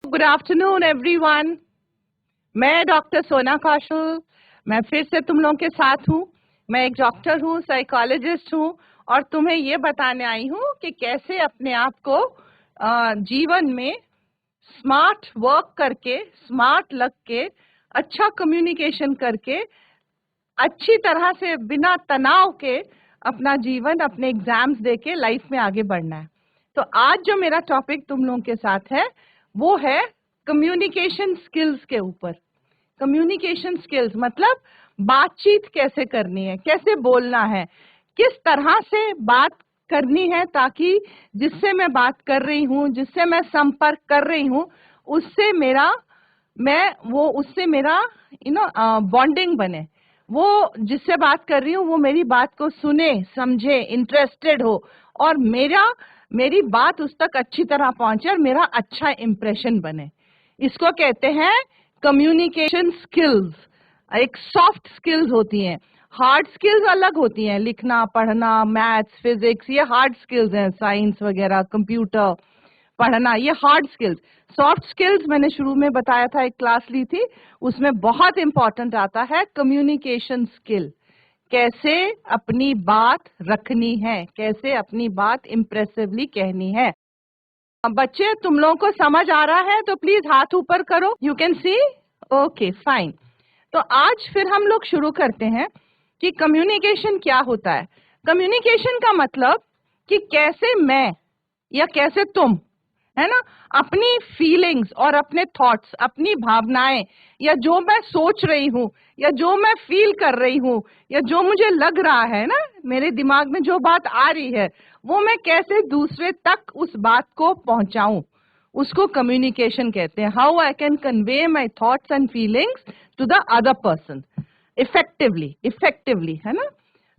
Good afternoon everyone. मैं doctor सोना कौशल, मैं फिर से तुम लोगों के साथ हूँ। मैं एक डॉक्टर हूँ, साइकोलॉजिस्ट हूँ और तुम्हें ये बताने आई हूँ कि कैसे अपने आप को जीवन में स्मार्ट वर्क करके, स्मार्ट लग के, अच्छा कम्युनिकेशन करके, अच्छी तरह से बिना तनाव के अपना जीवन, अपने एग्जाम्स दे के लाइफ में आगे बढ़ना है। तो आज जो मेरा टॉपिक तुम लोगों के साथ है वो है कम्युनिकेशन स्किल्स के ऊपर। कम्युनिकेशन स्किल्स मतलब बातचीत कैसे करनी है, कैसे बोलना है, किस तरह से बात करनी है ताकि जिससे मैं बात कर रही हूँ, जिससे मैं संपर्क कर रही हूँ, उससे मेरा बॉन्डिंग बने। वो जिससे बात कर रही हूँ वो मेरी बात को सुने, समझे, इंटरेस्टेड हो और मेरी बात उस तक अच्छी तरह पहुंचे और मेरा अच्छा इंप्रेशन बने। इसको कहते हैं कम्युनिकेशन स्किल्स। एक सॉफ्ट स्किल्स होती हैं, हार्ड स्किल्स अलग होती हैं, लिखना, पढ़ना, मैथ्स, फिजिक्स, ये हार्ड स्किल्स हैं, साइंस वगैरह, कंप्यूटर पढ़ना, ये हार्ड स्किल्स। सॉफ्ट स्किल्स मैंने शुरू में बताया था, एक क्लास ली थी, उसमें बहुत इंपॉर्टेंट आता है कम्युनिकेशन स्किल। कैसे अपनी बात रखनी है, कैसे अपनी बात इंप्रेसिवली कहनी है। बच्चे, तुम लोगों को समझ आ रहा है तो प्लीज हाथ ऊपर करो। You can see? Okay, fine. तो आज फिर हम लोग शुरू करते हैं कि कम्युनिकेशन क्या होता है। कम्युनिकेशन का मतलब कि कैसे मैं या कैसे तुम, है ना, अपनी फीलिंग्स और अपने थॉट्स, अपनी भावनाएं या जो मैं सोच रही हूँ या जो मैं फील कर रही हूँ या जो मुझे लग रहा है ना, मेरे दिमाग में जो बात आ रही है, वो मैं कैसे दूसरे तक उस बात को पहुंचाऊं, उसको कम्युनिकेशन कहते हैं। How I can convey my thoughts and feelings to the other person effectively, है ना।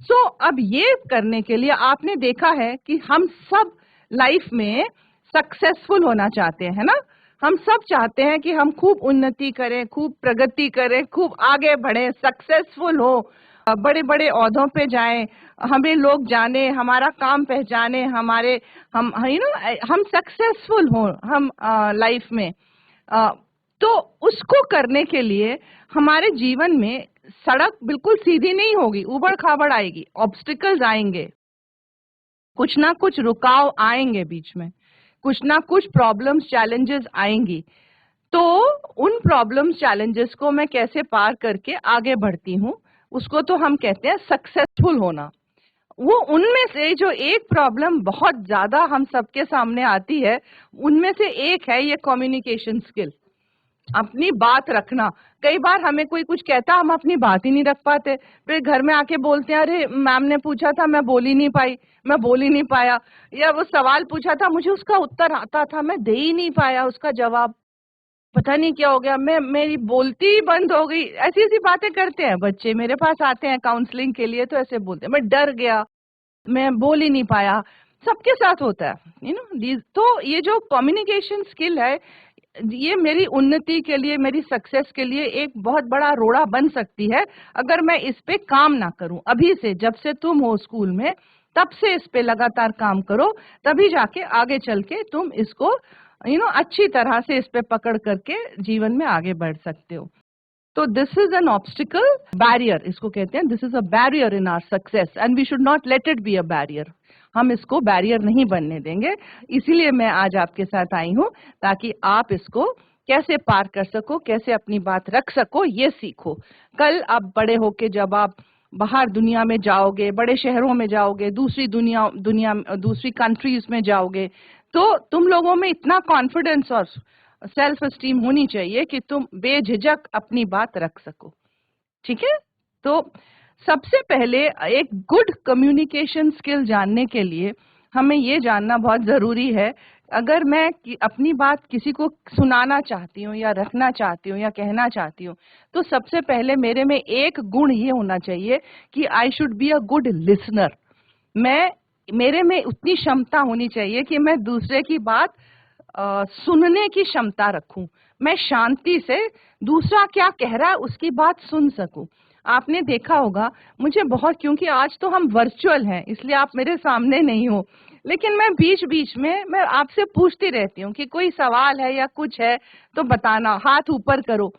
सो अब ये करने के लिए आपने देखा है कि हम सब लाइफ में सक्सेसफुल होना चाहते हैं ना। हम सब चाहते हैं कि हम खूब उन्नति करें, खूब प्रगति करें, खूब आगे बढ़े, सक्सेसफुल हो, बड़े बड़े ओहदों पे जाएं, हमें लोग जाने, हमारा काम पहचाने, हम सक्सेसफुल हो हम लाइफ में। तो उसको करने के लिए हमारे जीवन में सड़क बिल्कुल सीधी नहीं होगी, उबड़ खाबड़ आएगी, ऑब्स्टिकल्स आएंगे, कुछ ना कुछ रुकाव आएंगे बीच में, कुछ ना कुछ प्रॉब्लम्स, चैलेंजेस आएंगी। तो उन प्रॉब्लम्स, चैलेंजेस को मैं कैसे पार करके आगे बढ़ती हूँ, उसको तो हम कहते हैं सक्सेसफुल होना। वो उनमें से जो एक प्रॉब्लम बहुत ज्यादा हम सबके सामने आती है, उनमें से एक है ये कम्युनिकेशन स्किल, अपनी बात रखना। कई बार हमें कोई कुछ कहता, हम अपनी बात ही नहीं रख पाते, फिर घर में आके बोलते हैं, अरे मैम ने पूछा था, मैं बोल ही नहीं पाई, मैं बोल ही नहीं पाया, या वो सवाल पूछा था, मुझे उसका उत्तर आता था, मैं दे ही नहीं पाया उसका जवाब, पता नहीं क्या हो गया, मेरी बोलती ही बंद हो गई। ऐसी ऐसी बातें करते हैं बच्चे, मेरे पास आते हैं काउंसलिंग के लिए तो ऐसे बोलते हैं, मैं डर गया, मैं बोल ही नहीं पाया। सबके साथ होता है, तो ये जो कम्युनिकेशन स्किल है, ये मेरी उन्नति के लिए, मेरी सक्सेस के लिए एक बहुत बड़ा रोड़ा बन सकती है अगर मैं इस पे काम ना करूं। अभी से, जब से तुम हो स्कूल में, तब से इस पे लगातार काम करो, तभी जाके आगे चल के तुम इसको अच्छी तरह से इस पे पकड़ करके जीवन में आगे बढ़ सकते हो। तो this is an obstacle, barrier इसको कहते हैं। This is a barrier in our success and we should not let it be a barrier. हम इसको बैरियर नहीं बनने देंगे। इसीलिए मैं आज आपके साथ आई हूँ ताकि आप इसको कैसे पार कर सको, कैसे अपनी बात रख सको, ये सीखो। कल आप बड़े होके जब आप बाहर दुनिया में जाओगे, बड़े शहरों में जाओगे, दूसरी कंट्रीज में जाओगे, तो तुम लोगों में इतना कॉन्फिडेंस और सेल्फ एस्टीम होनी चाहिए कि तुम बेझिझक अपनी बात रख सको। ठीक है? तो सबसे पहले एक गुड कम्युनिकेशन स्किल जानने के लिए हमें ये जानना बहुत जरूरी है, अगर मैं अपनी बात किसी को सुनाना चाहती हूँ या रखना चाहती हूँ या कहना चाहती हूँ, तो सबसे पहले मेरे में एक गुण ये होना चाहिए कि I should be a good listener. मेरे में उतनी क्षमता होनी चाहिए कि मैं दूसरे की बात सुनने की क्षमता रखूं, मैं शांति से दूसरा क्या कह रहा है उसकी बात सुन सकूं। आपने देखा होगा, मुझे बहुत, क्योंकि आज तो हम वर्चुअल हैं इसलिए आप मेरे सामने नहीं हो, लेकिन मैं बीच बीच में मैं आपसे पूछती रहती हूँ कि कोई सवाल है या कुछ है तो बताना, हाथ ऊपर करो।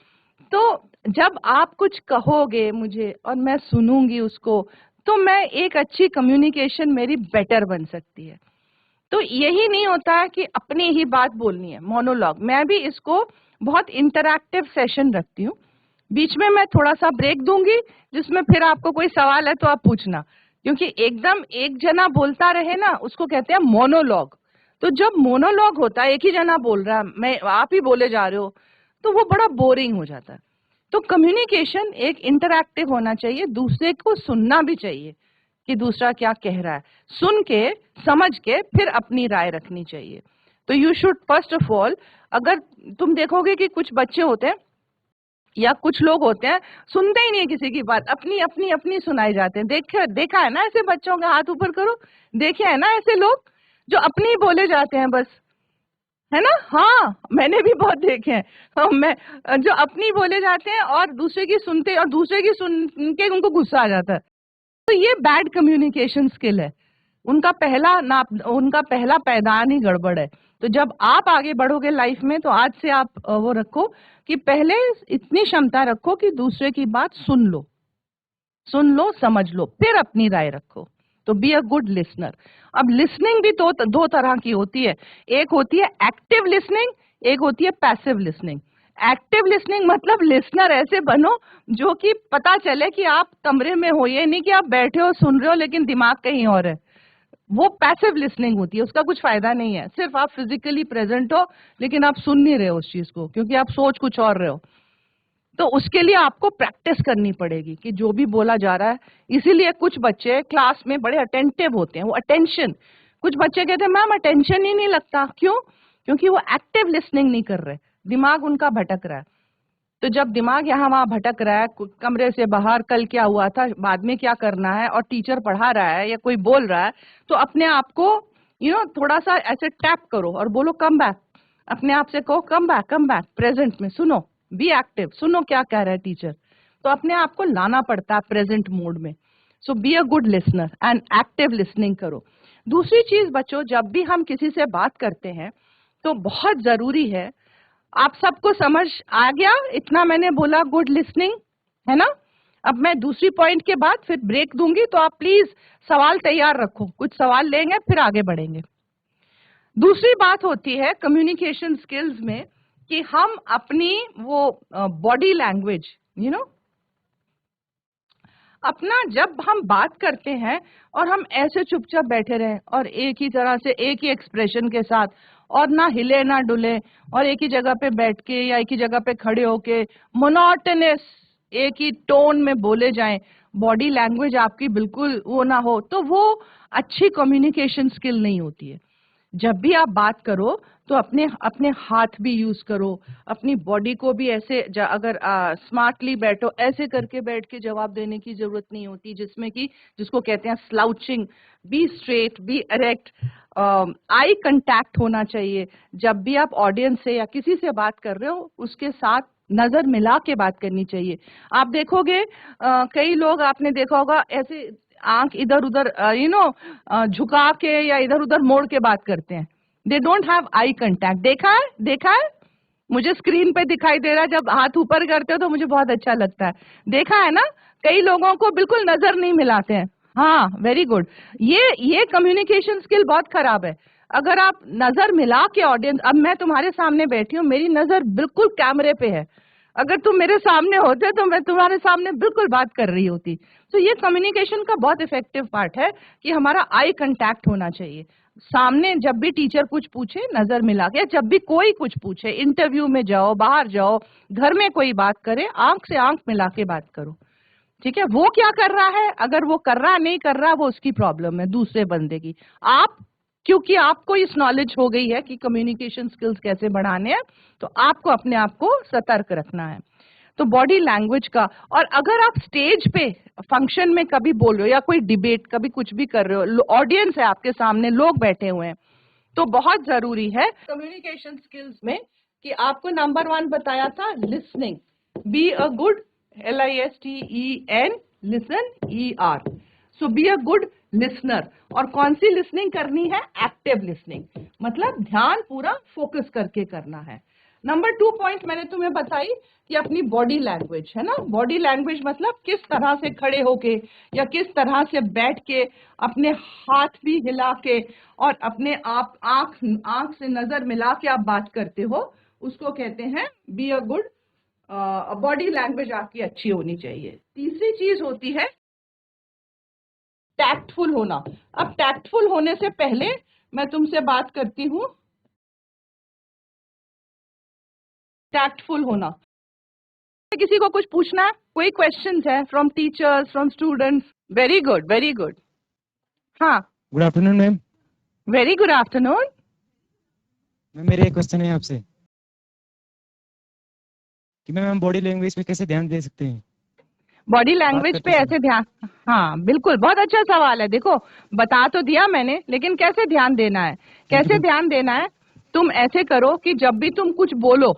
तो जब आप कुछ कहोगे मुझे और मैं सुनूंगी उसको, तो मैं एक अच्छी कम्युनिकेशन मेरी बेटर बन सकती है। तो यही नहीं होता है कि अपनी ही बात बोलनी है, मोनोलॉग। मैं भी इसको बहुत इंटरैक्टिव सेशन रखती हूँ। बीच में मैं थोड़ा सा ब्रेक दूंगी, जिसमें फिर आपको कोई सवाल है तो आप पूछना, क्योंकि एकदम एक जना बोलता रहे ना, उसको कहते हैं मोनोलॉग। तो जब मोनोलॉग होता है, एक ही जना बोल रहा है, मैं आप ही बोले जा रहे हो, तो वो बड़ा बोरिंग हो जाता है। तो कम्युनिकेशन एक इंटरैक्टिव होना चाहिए, दूसरे को सुनना भी चाहिए कि दूसरा क्या कह रहा है, सुन के समझ के फिर अपनी राय रखनी चाहिए। तो you should first of all, अगर तुम देखोगे कि कुछ बच्चे होते हैं या कुछ लोग होते हैं, सुनते ही नहीं है किसी की बात, अपनी अपनी अपनी सुनाई जाते हैं। देखा है ना ऐसे बच्चों का, हाथ ऊपर करो, देखे है ना ऐसे लोग जो अपनी ही बोले जाते हैं बस, है ना? हाँ, मैंने भी बहुत देखे हैं। मैं जो अपनी बोले जाते हैं और दूसरे की सुनते, और दूसरे की सुन के उनको गुस्सा आ जाता है। तो ये बैड कम्युनिकेशन स्किल है। उनका पहला पैदान ही गड़बड़ है। तो जब आप आगे बढ़ोगे लाइफ में, तो आज से आप वो रखो कि पहले इतनी क्षमता रखो कि दूसरे की बात सुन लो, समझ लो, फिर अपनी राय रखो। तो बी अ गुड लिसनर। अब लिसनिंग भी तो दो तरह की होती है, एक होती है एक्टिव लिसनिंग, एक होती है पैसिव लिसनिंग। एक्टिव लिसनिंग मतलब लिसनर ऐसे बनो जो कि पता चले कि आप कमरे में हो, ये नहीं कि आप बैठे हो सुन रहे हो लेकिन दिमाग कहीं और है। वो पैसिव लिसनिंग होती है, उसका कुछ फायदा नहीं है, सिर्फ आप फिजिकली प्रेजेंट हो लेकिन आप सुन नहीं रहे हो उस चीज को, क्योंकि आप सोच कुछ और रहे हो। तो उसके लिए आपको प्रैक्टिस करनी पड़ेगी कि जो भी बोला जा रहा है। इसीलिए कुछ बच्चे क्लास में बड़े अटेंटिव होते हैं, वो अटेंशन। कुछ बच्चे कहते हैं मैम अटेंशन ही नहीं लगता, क्यों? क्योंकि वो एक्टिव लिसनिंग नहीं कर रहे, दिमाग उनका भटक रहा है। तो जब दिमाग यहाँ वहां भटक रहा है, कमरे से बाहर कल क्या हुआ था, बाद में क्या करना है, और टीचर पढ़ा रहा है या कोई बोल रहा है, तो अपने आप को थोड़ा सा ऐसे टैप करो और बोलो कम बैक। अपने आप से कहो कम बैक, प्रेजेंट में सुनो, बी एक्टिव, सुनो क्या कह रहा है टीचर। तो अपने आप को लाना पड़ता है प्रेजेंट मोड में। So be a good listener and active listening करो। दूसरी चीज बच्चों, जब भी हम किसी से बात करते हैं तो बहुत जरूरी है, आप सबको समझ आ गया इतना मैंने बोला, गुड लिसनिंग, है ना? अब मैं दूसरी पॉइंट के बाद फिर ब्रेक दूंगी, तो आप प्लीज सवाल तैयार रखो, कुछ सवाल लेंगे फिर आगे बढ़ेंगे। दूसरी बात होती है कम्युनिकेशन स्किल्स में कि हम अपनी वो बॉडी लैंग्वेज, अपना जब हम बात करते हैं और हम ऐसे चुपचाप बैठे रहे और एक ही तरह से एक ही एक्सप्रेशन के साथ, और ना हिले ना डुले, और एक ही जगह पे बैठ के या एक ही जगह पे खड़े होके मोनोटोनस एक ही टोन में बोले जाएं, बॉडी लैंग्वेज आपकी बिल्कुल वो ना हो, तो वो अच्छी कम्युनिकेशन स्किल नहीं होती है। जब भी आप बात करो तो अपने अपने हाथ भी यूज करो, अपनी बॉडी को भी ऐसे अगर स्मार्टली बैठो, ऐसे करके बैठ के जवाब देने की जरूरत नहीं होती, जिसमें कि जिसको कहते हैं slouching. Be straight, be erect, eye contact होना चाहिए। जब भी आप ऑडियंस से या किसी से बात कर रहे हो, उसके साथ नजर मिला के बात करनी चाहिए। आप देखोगे कई लोग, आपने देखा होगा ऐसे आंख इधर उधर झुका के या इधर उधर मोड़ के बात करते हैं। They don't have eye contact. देखा है, मुझे स्क्रीन पे दिखाई दे रहा है, जब हाथ ऊपर करते हो तो मुझे बहुत अच्छा लगता है। देखा है ना, कई लोगों को बिल्कुल नजर नहीं मिलाते हैं। हाँ, वेरी गुड। ये कम्युनिकेशन स्किल बहुत खराब है। अगर आप नजर मिला के ऑडियंस, अब मैं तुम्हारे सामने बैठी हूँ, मेरी नजर बिल्कुल कैमरे पे है, अगर तुम मेरे सामने होते तो मैं तुम्हारे सामने बिल्कुल बात कर रही होती। तो ये कम्युनिकेशन का बहुत इफेक्टिव पार्ट है कि हमारा आई कांटेक्ट होना चाहिए। सामने जब भी टीचर कुछ पूछे, नजर मिला के, जब भी कोई कुछ पूछे, इंटरव्यू में जाओ, बाहर जाओ, घर में कोई बात करे, आंख से आंख मिला के बात करो। ठीक है, वो क्या कर रहा है, अगर वो कर रहा नहीं कर रहा, वो उसकी प्रॉब्लम है, दूसरे बंदे की। आप, क्योंकि आपको इस नॉलेज हो गई है कि कम्युनिकेशन स्किल्स कैसे बढ़ाने हैं, तो आपको अपने आप को सतर्क रखना है। तो बॉडी लैंग्वेज का, और अगर आप स्टेज पे फंक्शन में कभी बोल रहे हो या कोई डिबेट, कभी कुछ भी कर रहे हो, ऑडियंस है आपके सामने, लोग बैठे हुए हैं, तो बहुत जरूरी है कम्युनिकेशन स्किल्स में कि आपको नंबर 1 बताया था listening. B a good, LISTEN, listen, ER. So be a good listener. और कौन सी लिसनिंग करनी है? एक्टिव लिसनिंग, मतलब ध्यान पूरा फोकस करके करना है। नंबर 2 पॉइंट मैंने तुम्हें बताई कि अपनी बॉडी लैंग्वेज, है ना। बॉडी लैंग्वेज मतलब किस तरह से खड़े होके या किस तरह से बैठ के, अपने हाथ भी हिला के और अपने आप आंख से नजर मिला के आप बात करते हो, उसको कहते हैं B a good, body language आपकी अच्छी होनी चाहिए। तीसरी चीज होती है टैक्टफुल होना। अब टैक्टफुल होने से पहले मैं तुमसे बात करती हूं टैक्टफुल होना। किसी को कुछ पूछना है? कोई क्वेश्चंस है from teachers, from students? Very good, very good. हाँ, good afternoon ma'am. Very good afternoon. Ma'am मेरा एक क्वेश्चन है आपसे कि मैम हम बॉडी लैंग्वेज पे कैसे ध्यान दे सकते हैं बॉडी बात लैंग्वेज पे करते समय? ऐसे ध्यान, हाँ बिल्कुल, बहुत अच्छा सवाल है। देखो, बता तो दिया मैंने, लेकिन कैसे ध्यान देना है? थैंक यू कैसे मैम। ध्यान देना है? तुम ऐसे करो कि जब भी तुम कुछ बोलो,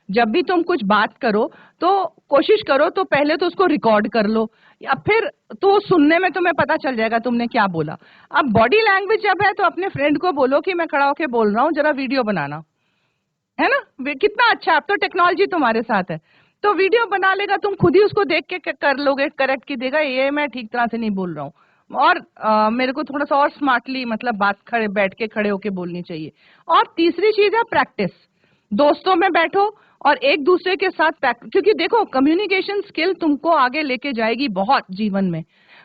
जब भी तुम कुछ बात करो, तो कोशिश करो तो पहले तो उसको रिकॉर्ड कर लो, या फिर तो सुनने में तुम्हें पता चल जाएगा तुमने क्या बोला। अब बॉडी लैंग्वेज जब है तो अपने फ्रेंड को बोलो कि मैं खड़ा होके बोल रहा हूँ, जरा वीडियो बनाना, है ना। कितना अच्छा, अब तो टेक्नोलॉजी तुम्हारे साथ है, तो वीडियो बना लेगा, तुम खुद ही उसको देख के कर लोगे, करेक्ट की देगा ये मैं ठीक तरह से नहीं बोल रहा हूँ, और मेरे को थोड़ा सा और स्मार्टली, मतलब बात खड़े बैठ के खड़े होके बोलनी चाहिए। और तीसरी चीज है प्रैक्टिस। दोस्तों में बैठो और एक दूसरे के साथ क्योंकि देखो, कम्युनिकेशन स्किल तुमको आगे लेके जाएगी बहुत जीवन में।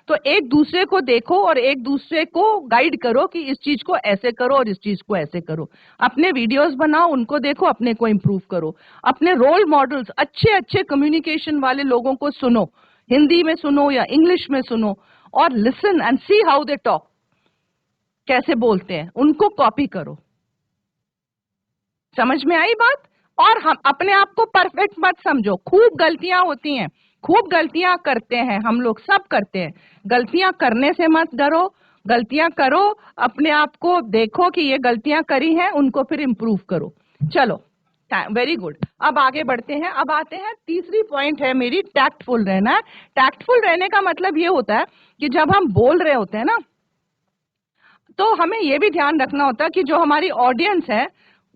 तो एक दूसरे को देखो और एक दूसरे को गाइड करो कि इस चीज को ऐसे करो और इस चीज को ऐसे करो। अपने वीडियोस बनाओ, उनको देखो, अपने को इम्प्रूव करो। अपने रोल मॉडल्स, अच्छे अच्छे कम्युनिकेशन वाले लोगों को सुनो, हिंदी में सुनो या इंग्लिश में सुनो, और listen and see how they talk, कैसे बोलते हैं, उनको कॉपी करो। समझ में आई बात? और हम अपने आप को परफेक्ट मत समझो, खूब गलतियां होती हैं, खूब गलतियां करते हैं हम लोग, सब करते हैं। गलतियां करने से मत डरो, गलतियां करो, अपने आप को देखो कि ये गलतियां करी हैं, उनको फिर इम्प्रूव करो। चलो, वेरी गुड। अब आगे बढ़ते हैं। अब आते हैं, तीसरी पॉइंट है मेरी, टैक्टफुल रहना। टैक्टफुल रहने का मतलब ये होता है कि जब हम बोल रहे होते हैं ना, तो हमें ये भी ध्यान रखना होता है कि जो हमारी ऑडियंस है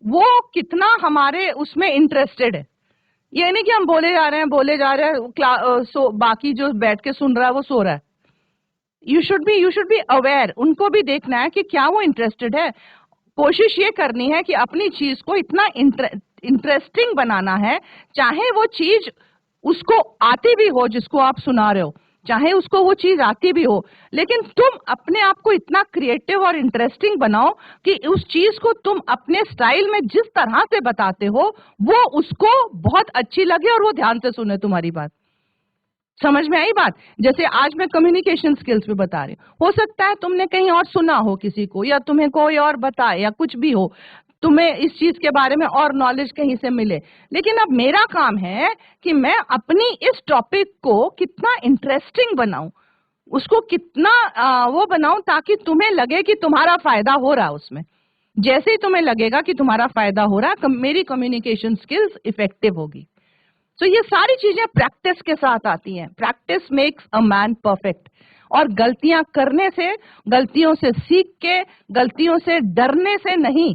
वो कितना हमारे उसमें इंटरेस्टेड है। ये नहीं कि हम बोले जा रहे हैं, बोले जा रहे हैं, बाकी जो बैठ के सुन रहा है वो सो रहा है। यू शुड बी अवेयर, उनको भी देखना है कि क्या वो इंटरेस्टेड है। कोशिश ये करनी है कि अपनी चीज को इतना इंटरेस्टिंग बनाना है, चाहे वो चीज उसको आती भी हो, जिसको आप सुना रहे हो, चाहे उसको वो चीज आती भी हो, लेकिन तुम अपने आप को इतना क्रिएटिव और इंटरेस्टिंग बनाओ कि उस चीज को तुम अपने स्टाइल में जिस तरह से बताते हो, वो उसको बहुत अच्छी लगे और वो ध्यान से सुने तुम्हारी बात। समझ में आई बात? जैसे आज मैं कम्युनिकेशन स्किल्स पे बता रही हूँ, हो सकता है तुमने कहीं और सुना हो किसी को, या तुम्हें कोई और बताए, या कुछ भी हो, तुम्हें इस चीज के बारे में और नॉलेज कहीं से मिले, लेकिन अब मेरा काम है कि मैं अपनी इस टॉपिक को कितना इंटरेस्टिंग बनाऊं, उसको कितना वो बनाऊं, ताकि तुम्हें लगे कि तुम्हारा फायदा हो रहा है उसमें। जैसे ही तुम्हें लगेगा कि तुम्हारा फायदा हो रहा है, मेरी कम्युनिकेशन स्किल्स इफेक्टिव होगी। तो ये सारी चीजें प्रैक्टिस के साथ आती हैं। Practice makes a man perfect. और गलतियां करने से, गलतियों से सीख के, गलतियों से डरने से नहीं,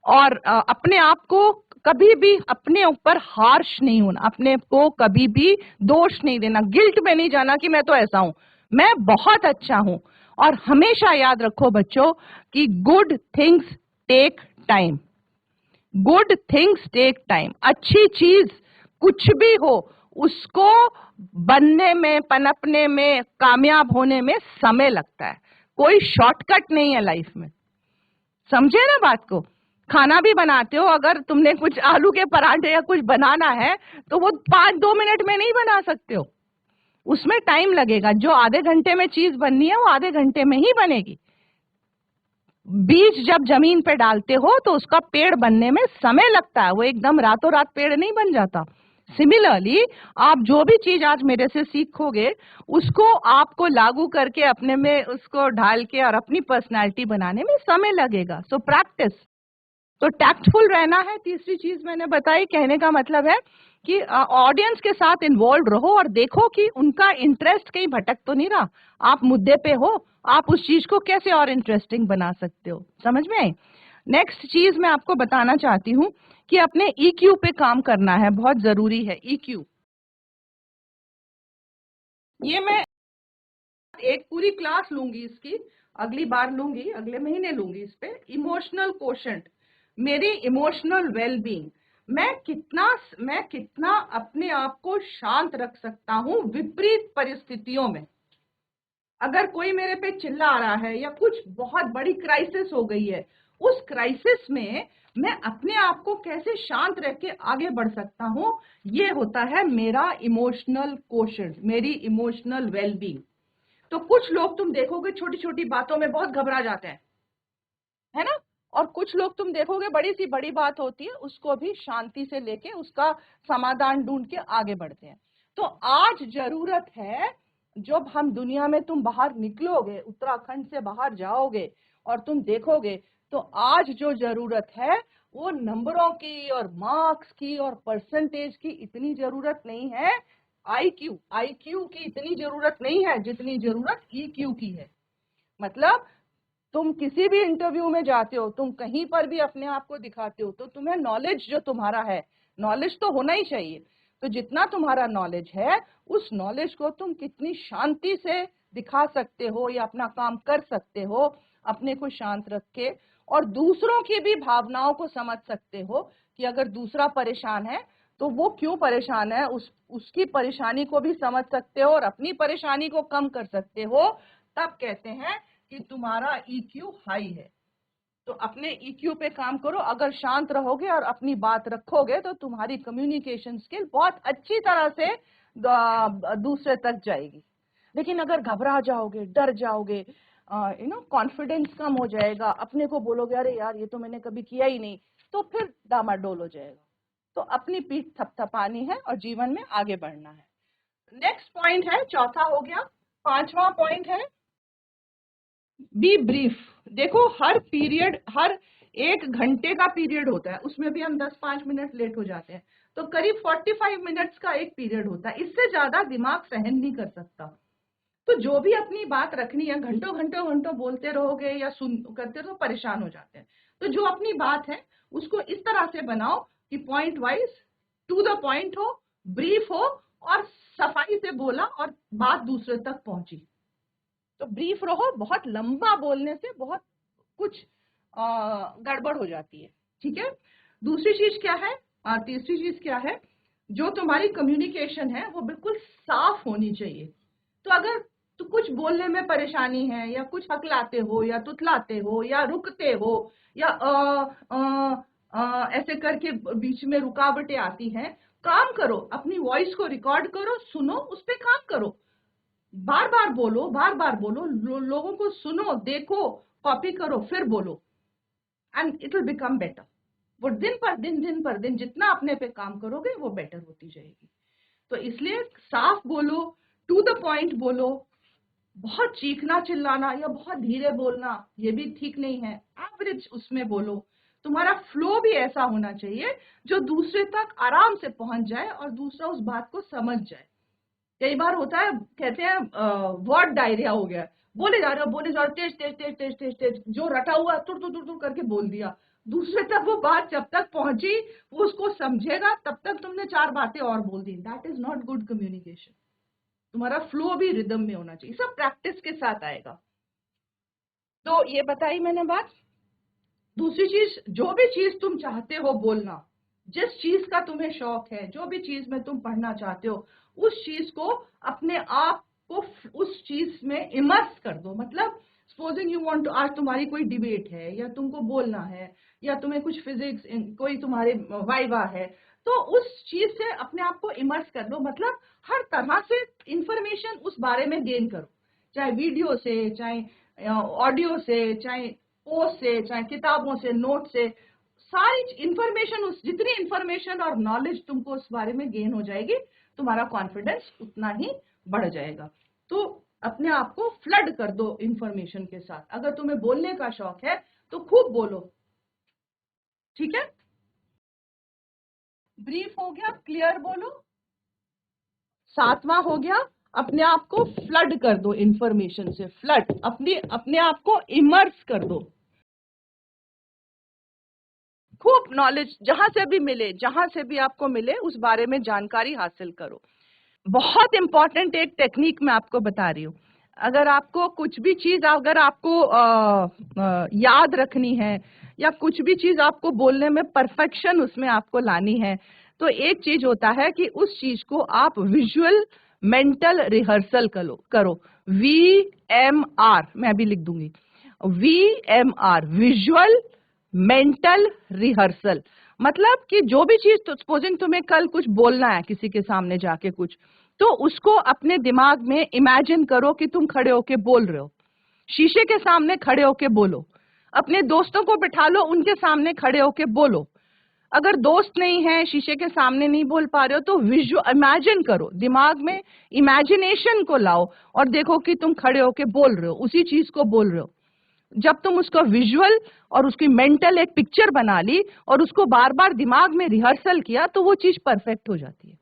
और अपने आप को कभी भी अपने ऊपर हार्श नहीं होना, अपने को कभी भी दोष नहीं देना, गिल्ट में नहीं जाना कि मैं तो ऐसा हूं, मैं बहुत अच्छा हूं। और हमेशा याद रखो बच्चों कि good things take time. Good things take time. अच्छी चीज कुछ भी हो, उसको बनने में, पनपने में, कामयाब होने में समय लगता है। कोई शॉर्टकट नहीं है लाइफ में। समझे ना बात को? खाना भी बनाते हो, अगर तुमने कुछ आलू के पराठे या कुछ बनाना है, तो वो 5-2 मिनट में नहीं बना सकते हो, उसमें टाइम लगेगा। जो आधे घंटे में चीज बननी है वो आधे घंटे में ही बनेगी। बीज जब जमीन पे डालते हो तो उसका पेड़ बनने में समय लगता है, वो एकदम रातों रात पेड़ नहीं बन जाता। सिमिलरली, आप जो भी चीज आज मेरे से सीखोगे, उसको आपको लागू करके अपने में उसको ढाल के और अपनी पर्सनालिटी बनाने में समय लगेगा। So practice. तो टैक्टफुल रहना है। तीसरी चीज मैंने बताई, कहने का मतलब है कि ऑडियंस के साथ इन्वॉल्व रहो और देखो कि उनका इंटरेस्ट कहीं भटक तो नहीं रहा। आप मुद्दे पे हो, आप उस चीज को कैसे और इंटरेस्टिंग बना सकते हो। समझ में आई? नेक्स्ट चीज मैं आपको बताना चाहती हूँ कि अपने EQ पे काम करना है, बहुत जरूरी है EQ। ये मैं एक पूरी क्लास लूंगी इसकी, अगली बार लूंगी, अगले महीने लूंगी इस पे। इमोशनल कोशेंट, मेरी इमोशनल वेलबींग, मैं कितना अपने आप को शांत रख सकता हूँ विपरीत परिस्थितियों में। अगर कोई मेरे पे चिल्ला रहा है या कुछ बहुत बड़ी क्राइसिस हो गई है, उस क्राइसिस में मैं अपने आप को कैसे शांत रह के आगे बढ़ सकता हूँ, ये होता है मेरा इमोशनल कोशेंट, मेरी इमोशनल वेलबींग। तो कुछ लोग तुम देखोगे छोटी छोटी बातों में बहुत घबरा जाते हैं, है ना? और कुछ लोग तुम देखोगे बड़ी सी बड़ी बात होती है उसको भी शांति से लेके उसका समाधान ढूंढ के आगे बढ़ते हैं। तो आज जरूरत है, जब हम दुनिया में तुम बाहर निकलोगे, उत्तराखंड से बाहर जाओगे और तुम देखोगे, तो आज जो जरूरत है वो नंबरों की और मार्क्स की और परसेंटेज की इतनी जरूरत नहीं है, आईक्यू की इतनी जरूरत नहीं है जितनी जरूरत EQ की है। मतलब तुम किसी भी इंटरव्यू में जाते हो, तुम कहीं पर भी अपने आप को दिखाते हो, तो तुम्हें नॉलेज जो तुम्हारा है, नॉलेज तो होना ही चाहिए। तो जितना तुम्हारा नॉलेज है, उस नॉलेज को तुम कितनी शांति से दिखा सकते हो या अपना काम कर सकते हो अपने को शांत रख के, और दूसरों की भी भावनाओं को समझ सकते हो कि अगर दूसरा परेशान है तो वो क्यों परेशान है, उसकी परेशानी को भी समझ सकते हो और अपनी परेशानी को कम कर सकते हो। तब कहते हैं कि तुम्हारा EQ हाई है। तो अपने EQ पे काम करो। अगर शांत रहोगे और अपनी बात रखोगे तो तुम्हारी कम्युनिकेशन स्किल बहुत अच्छी तरह से दूसरे तक जाएगी। लेकिन अगर घबरा जाओगे, डर जाओगे, कॉन्फिडेंस कम हो जाएगा, अपने को बोलोगे अरे यार ये तो मैंने कभी किया ही नहीं, तो फिर डामाडोल हो जाएगा। तो अपनी पीठ थपथपानी है और जीवन में आगे बढ़ना है। नेक्स्ट पॉइंट है, चौथा हो गया। पांचवा पॉइंट है बी ब्रीफ। देखो हर पीरियड, हर 1 घंटे का पीरियड होता है, उसमें भी हम 10-5 मिनट लेट हो जाते हैं, तो करीब 45 मिनट्स का एक पीरियड होता है। इससे ज्यादा दिमाग सहन नहीं कर सकता। तो जो भी अपनी बात रखनी है, घंटों घंटों घंटों बोलते रहोगे या सुन करते रहो, परेशान हो जाते हैं। तो जो अपनी बात है उसको इस तरह से बनाओ कि point wise, to the point हो, ब्रीफ हो और सफाई से बोला और बात दूसरे तक पहुंची। तो ब्रीफ रहो, बहुत लंबा बोलने से बहुत कुछ गड़बड़ हो जाती है। ठीक है? दूसरी चीज क्या है, तीसरी चीज क्या है, जो तुम्हारी कम्युनिकेशन है वो बिल्कुल साफ होनी चाहिए। तो अगर तो कुछ बोलने में परेशानी है या कुछ हकलाते हो या तुतलाते हो या रुकते हो या ऐसे करके बीच में रुकावटें आती हैं, काम करो, अपनी वॉइस को रिकॉर्ड करो, सुनो, उस पर काम करो, बार बार बोलो, बार बार बोलो, लोगों को सुनो, देखो, कॉपी करो, फिर बोलो, and it will become better. वो दिन पर दिन जितना अपने पे काम करोगे वो बेटर होती जाएगी। तो इसलिए साफ बोलो, टू द पॉइंट बोलो। बहुत चीखना चिल्लाना या बहुत धीरे बोलना ये भी ठीक नहीं है, एवरेज उसमें बोलो। तुम्हारा फ्लो भी ऐसा होना चाहिए जो दूसरे तक आराम से पहुंच जाए और दूसरा उस बात को समझ जाए। कई बार होता है, कहते हैं वर्ड डायरिया हो गया, बोले जा रहे हो, बोले जा रहे हो, तेज तेज तेज तेज तेज तेज, जो रटा हुआ तुर तुर तुर तुर करके बोल दिया, दूसरे तक वो बात जब तक पहुंची वो उसको समझेगा तब तक तुमने 4 बातें और बोल दी। That is not good communication. तुम्हारा फ्लो भी रिदम में होना चाहिए, सब प्रैक्टिस के साथ आएगा। तो ये बताई मैंने बात। दूसरी चीज, जो भी चीज तुम चाहते हो बोलना, जिस चीज का तुम्हें शौक है, जो भी चीज में तुम पढ़ना चाहते हो, उस चीज को अपने आप को उस चीज में इमर्स कर दो। मतलब सपोजिंग यू वांट टू, आज तुम्हारी कोई डिबेट है या तुमको बोलना है या तुम्हें कुछ फिजिक्स, कोई तुम्हारे वाइवा है, तो उस चीज से अपने आप को इमर्स कर दो। मतलब हर तरह से इंफॉर्मेशन उस बारे में गेन करो, चाहे वीडियो से, चाहे ऑडियो से, चाहे पोस्ट से, चाहे किताबों से, नोट से, सारी इंफॉर्मेशन, उस जितनी इंफॉर्मेशन और नॉलेज तुमको उस बारे में गेन हो जाएगी, तुम्हारा कॉन्फिडेंस उतना ही बढ़ जाएगा। तो अपने आप को फ्लड कर दो इंफॉर्मेशन के साथ। अगर तुम्हें बोलने का शौक है तो खूब बोलो, ठीक है, ब्रीफ हो गया, क्लियर बोलो। सातवां हो गया, अपने आप को फ्लड कर दो इंफॉर्मेशन से, फ्लड, अपने आप को इमर्स कर दो, खूब नॉलेज जहां से भी मिले, जहां से भी आपको मिले उस बारे में जानकारी हासिल करो। बहुत इंपॉर्टेंट एक टेक्निक मैं आपको बता रही हूँ। अगर आपको कुछ भी चीज अगर आपको याद रखनी है या कुछ भी चीज आपको बोलने में परफेक्शन उसमें आपको लानी है, तो एक चीज होता है कि उस चीज को आप विजुअल मेंटल रिहर्सल करो। VMR, मैं अभी लिख दूंगी, VMR, विजुअल मेंटल रिहर्सल। मतलब कि जो भी चीज, तो सपोजिंग तुम्हें कल कुछ बोलना है किसी के सामने जाके कुछ, तो उसको अपने दिमाग में इमेजिन करो कि तुम खड़े होके बोल रहे हो, शीशे के सामने खड़े होके बोलो, अपने दोस्तों को बिठा लो, उनके सामने खड़े होके बोलो। अगर दोस्त नहीं है, शीशे के सामने नहीं बोल पा रहे हो, तो विजुअल इमेजिन करो, दिमाग में इमेजिनेशन को लाओ और देखो कि तुम खड़े होके बोल रहे हो, उसी चीज को बोल रहे हो। जब तुम उसको विजुअल और उसकी मेंटल एक पिक्चर बना ली और उसको बार बार दिमाग में रिहर्सल किया, तो वो चीज परफेक्ट हो जाती है।